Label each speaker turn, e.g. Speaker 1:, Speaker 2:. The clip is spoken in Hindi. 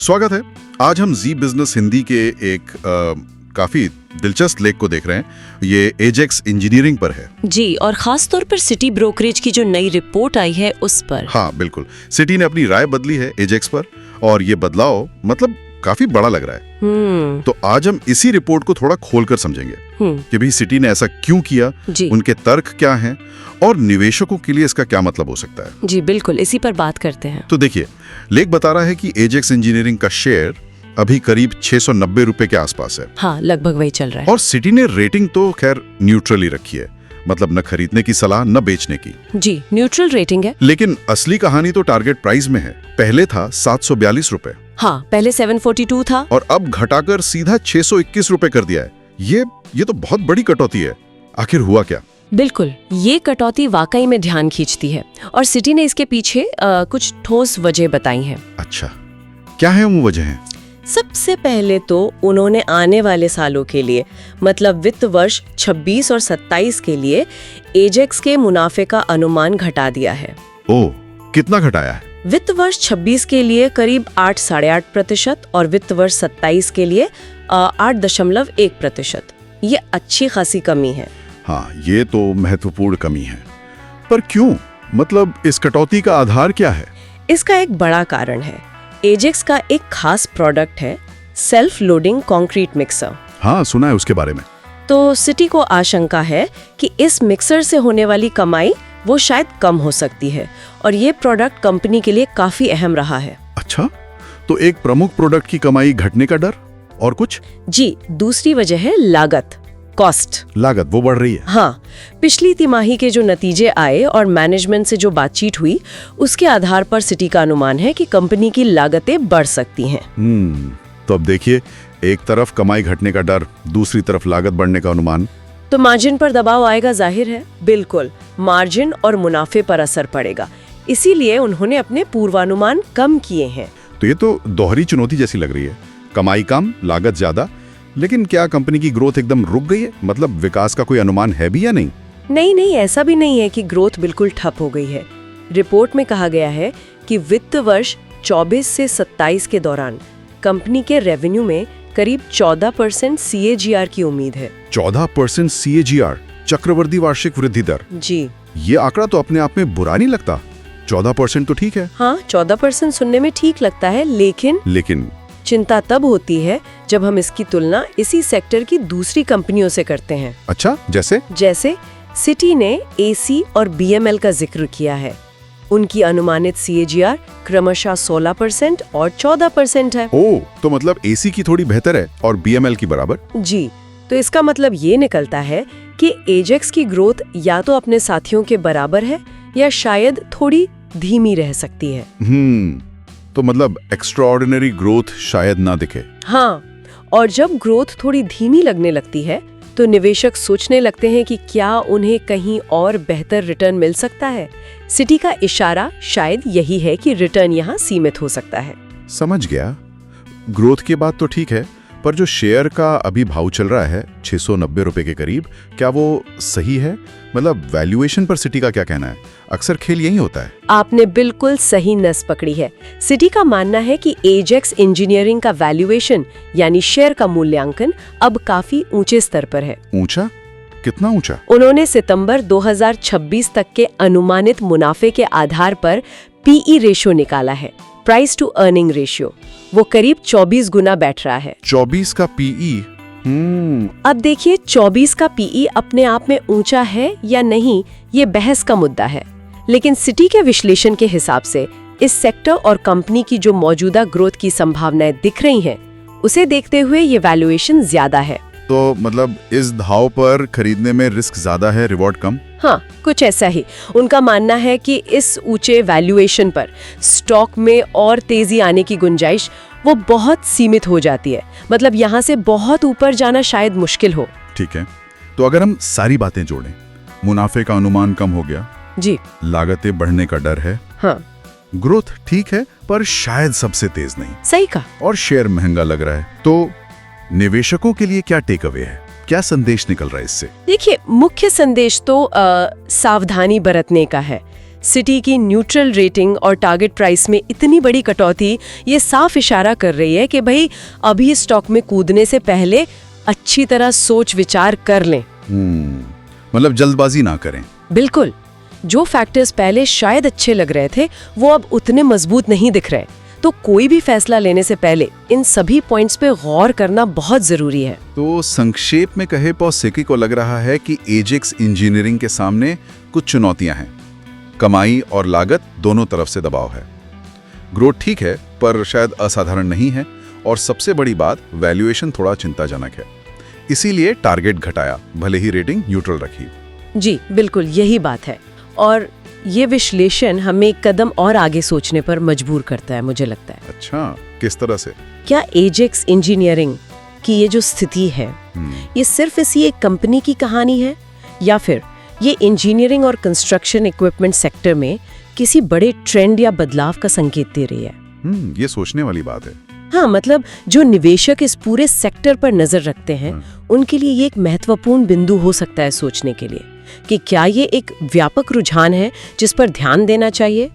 Speaker 1: स्वागत है। आज हम जी बिजनेस हिंदी के एक काफी दिलचस्प लेख को देख रहे हैं। ये एजेक्स इंजीनियरिंग पर है।
Speaker 2: जी, और खास तौर पर सिटी ब्रोकरेज की जो नई रिपोर्ट आई है उस पर।
Speaker 1: हाँ बिल्कुल, सिटी ने अपनी राय बदली है एजेक्स पर और ये बदलाव मतलब काफी बड़ा लग रहा है। तो आज हम इसी रिपोर्ट को थोड़ा खोलकर समझेंगे कि भाई सिटी ने ऐसा क्यों किया, उनके तर्क क्या हैं और निवेशकों के लिए इसका क्या मतलब हो सकता है।
Speaker 2: जी बिल्कुल, इसी पर बात करते हैं।
Speaker 1: तो देखिए, लेख बता रहा है कि एजेक्स इंजीनियरिंग का शेयर अभी करीब 690 रुपए के आसपास है।
Speaker 2: हाँ, लगभग वही चल रहा है।
Speaker 1: और सिटी ने रेटिंग तो खैर न्यूट्रल ही रखी है, मतलब न खरीदने की सलाह न बेचने की।
Speaker 2: जी, न्यूट्रल रेटिंग है।
Speaker 1: लेकिन असली कहानी तो टारगेट प्राइस में है। पहले था 742 रुपए।
Speaker 2: हाँ, पहले 742 था
Speaker 1: और अब घटाकर सीधा 621 रुपए कर दिया है। ये तो बहुत बड़ी कटौती है। आखिर हुआ क्या?
Speaker 2: बिल्कुल, ये कटौती वाकई में ध्यान खींचती है और सिटी ने इसके पीछे कुछ ठोस वजह बताई हैं।
Speaker 1: अच्छा, क्या है वो वजह?
Speaker 2: सबसे पहले तो उन्होंने आने वाले सालों के लिए, मतलब वित्त वर्ष 26 और 27 के लिए एजेक्स के मुनाफे का अनुमान घटा दिया है।
Speaker 1: ओह, कितना घटाया है?
Speaker 2: वित्त वर्ष 26 के लिए करीब 8.8% और वित्त वर्ष 27 के लिए 8.1%। ये अच्छी खासी कमी है।
Speaker 1: हाँ, ये तो महत्वपूर्ण कमी है। पर क्यों? मतलब इस कटौती का आधार क्या है?
Speaker 2: इसका एक बड़ा कारण है, एजेक्स का एक खास प्रोडक्ट है सेल्फ लोडिंग कंक्रीट मिक्सर।
Speaker 1: हाँ, सुना है उसके बारे में।
Speaker 2: तो सिटी को आशंका है कि इस मिक्सर से होने वाली कमाई वो शायद कम हो सकती है और ये प्रोडक्ट कंपनी के लिए काफी अहम रहा है।
Speaker 1: अच्छा, तो एक प्रमुख प्रोडक्ट की कमाई घटने का डर और कुछ?
Speaker 2: जी, दूसरी वजह है लागत, कॉस्ट।
Speaker 1: लागत वो बढ़ रही है।
Speaker 2: हाँ, पिछली तिमाही के जो नतीजे आए और मैनेजमेंट से जो बातचीत हुई उसके आधार पर सिटी का अनुमान है कि कंपनी की लागतें बढ़ सकती हैं।
Speaker 1: तो अब देखिए, एक तरफ कमाई घटने का डर, दूसरी तरफ लागत बढ़ने का अनुमान।
Speaker 2: तो मार्जिन पर दबाव आएगा, जाहिर है। बिल्कुल, मार्जिन और मुनाफे पर असर पड़ेगा। इसीलिए उन्होंने अपने पूर्वानुमान कम किए हैं।
Speaker 1: तो ये तो दोहरी चुनौती जैसी लग रही है। कमाई कम, लागत ज्यादा। लेकिन क्या कंपनी की ग्रोथ एकदम रुक गई है? मतलब विकास का कोई अनुमान है भी या नहीं?
Speaker 2: नहीं, ऐसा भी नहीं है कि ग्रोथ बिल्कुल ठप हो गई है। रिपोर्ट में कहा गया है कि वित्त वर्ष 24 से 27 के दौरान कंपनी के रेवेन्यू में करीब 14% CAGR की उम्मीद है।
Speaker 1: 14% CAGR, चक्रवर्ती वार्षिक वृद्धि दर।
Speaker 2: जी,
Speaker 1: ये आंकड़ा तो अपने आप में बुरा नहीं लगता। 14% तो ठीक है।
Speaker 2: हाँ, 14% सुनने में ठीक लगता है, लेकिन चिंता तब होती है जब हम इसकी तुलना इसी सेक्टर की दूसरी कंपनियों से करते हैं।
Speaker 1: अच्छा, जैसे
Speaker 2: सिटी ने AC और BML का जिक्र किया है। उनकी अनुमानित CAGR क्रमशः 16% और 14% है।
Speaker 1: ओह, तो मतलब AC की थोड़ी बेहतर है और BML की बराबर।
Speaker 2: जी, तो इसका मतलब ये निकलता है कि एजेक्स की ग्रोथ या तो अपने साथियों के बराबर है या शायद थोड़ी धीमी रह सकती है।
Speaker 1: तो मतलब एक्स्ट्राऑर्डिनरी ग्रोथ शायद ना दिखे।
Speaker 2: हाँ, और जब ग्रोथ थोड़ी धीमी लगने लगती है तो निवेशक सोचने लगते हैं कि क्या उन्हें कहीं और बेहतर रिटर्न मिल सकता है। सिटी का इशारा शायद यही है कि रिटर्न यहाँ सीमित हो सकता है।
Speaker 1: समझ गया। ग्रोथ की बात तो ठीक है, पर जो शेयर का अभी भाव चल रहा है 690 रुपए के करीब, क्या वो सही है? मतलब वैल्यूएशन पर सिटी का क्या कहना है? अक्सर खेल यही होता है।
Speaker 2: आपने बिल्कुल सही नस पकड़ी है। सिटी का मानना है कि एजेक्स इंजीनियरिंग का वैल्यूएशन यानी शेयर का मूल्यांकन अब काफी ऊंचे स्तर पर है।
Speaker 1: ऊंचा? कितना ऊंचा?
Speaker 2: उन्होंने सितंबर 2026 तक के अनुमानित मुनाफे के आधार पर PE रेशियो निकाला है, प्राइस टू अर्निंग रेशियो। वो करीब 24 गुना बैठ रहा है।
Speaker 1: 24 का PE?
Speaker 2: अब देखिए, 24 का PE अपने आप में ऊंचा है या नहीं, ये बहस का मुद्दा है। लेकिन सिटी के विश्लेषण के हिसाब से इस सेक्टर और कंपनी की जो मौजूदा ग्रोथ की संभावनाएं दिख रही हैं, उसे देखते हुए ये वैल्यूएशन ज्यादा है।
Speaker 1: तो मतलब इस धाव पर खरीदने में रिस्क ज्यादा है, रिवॉर्ड कम।
Speaker 2: हाँ, कुछ ऐसा ही। उनका मानना है कि इस ऊंचे वैल्यूएशन पर स्टॉक में और तेजी आने की गुंजाइश वो बहुत सीमित हो जाती है। मतलब यहाँ से बहुत ऊपर जाना शायद मुश्किल हो।
Speaker 1: ठीक है, तो अगर हम सारी बातें जोड़ें, मुनाफे का अनुमान कम हो गया
Speaker 2: जी,
Speaker 1: लागतें बढ़ने का डर है,
Speaker 2: हाँ,
Speaker 1: ग्रोथ ठीक है पर शायद सबसे तेज नहीं,
Speaker 2: सही कहा,
Speaker 1: और शेयर महंगा लग रहा है, तो निवेशकों के लिए क्या टेक अवे है? क्या संदेश निकल रहा है इससे?
Speaker 2: देखिए, मुख्य संदेश तो सावधानी बरतने का है। सिटी की न्यूट्रल रेटिंग और टारगेट प्राइस में इतनी बड़ी कटौती ये साफ इशारा कर रही है कि भाई अभी स्टॉक में कूदने से पहले अच्छी तरह सोच विचार कर लें।
Speaker 1: मतलब जल्दबाजी ना करें।
Speaker 2: बिल्कुल। जो फैक्टर्स पहले शायद अच्छे लग रहे थे वो अब उतने मजबूत नहीं दिख रहे, तो कोई भी फैसला लेने से पहले इन सभी पॉइंट्स पे गौर करना बहुत जरूरी है।
Speaker 1: तो संक्षेप में कहे पॉसेकी को लग रहा है कि एजेक्स इंजीनियरिंग के सामने कुछ चुनौतियां हैं। कमाई और लागत दोनों तरफ से दबाव है। ग्रोथ ठीक है पर शायद असाधारण नहीं है, और सबसे बड़ी बात वैल्यूएशन थोड़ा चिंताजनक है। इसीलिए टारगेट घटाया, भले ही रेटिंग न्यूट्रल रखी।
Speaker 2: जी बिल्कुल, यही बात है। और ये विश्लेषण हमें एक कदम और आगे सोचने पर मजबूर करता है, मुझे लगता है।
Speaker 1: अच्छा, किस तरह से?
Speaker 2: क्या एजेक्स इंजीनियरिंग की ये जो स्थिति है ये सिर्फ इसी एक कंपनी की कहानी है, या फिर ये इंजीनियरिंग और कंस्ट्रक्शन इक्विपमेंट सेक्टर में किसी बड़े ट्रेंड या बदलाव का संकेत दे रही है?
Speaker 1: ये सोचने वाली बात है।
Speaker 2: हाँ, मतलब जो निवेशक इस पूरे सेक्टर पर नजर रखते हैं उनके लिए ये एक महत्वपूर्ण बिंदु हो सकता है सोचने के लिए कि क्या ये एक व्यापक रुझान है जिस पर ध्यान देना चाहिए।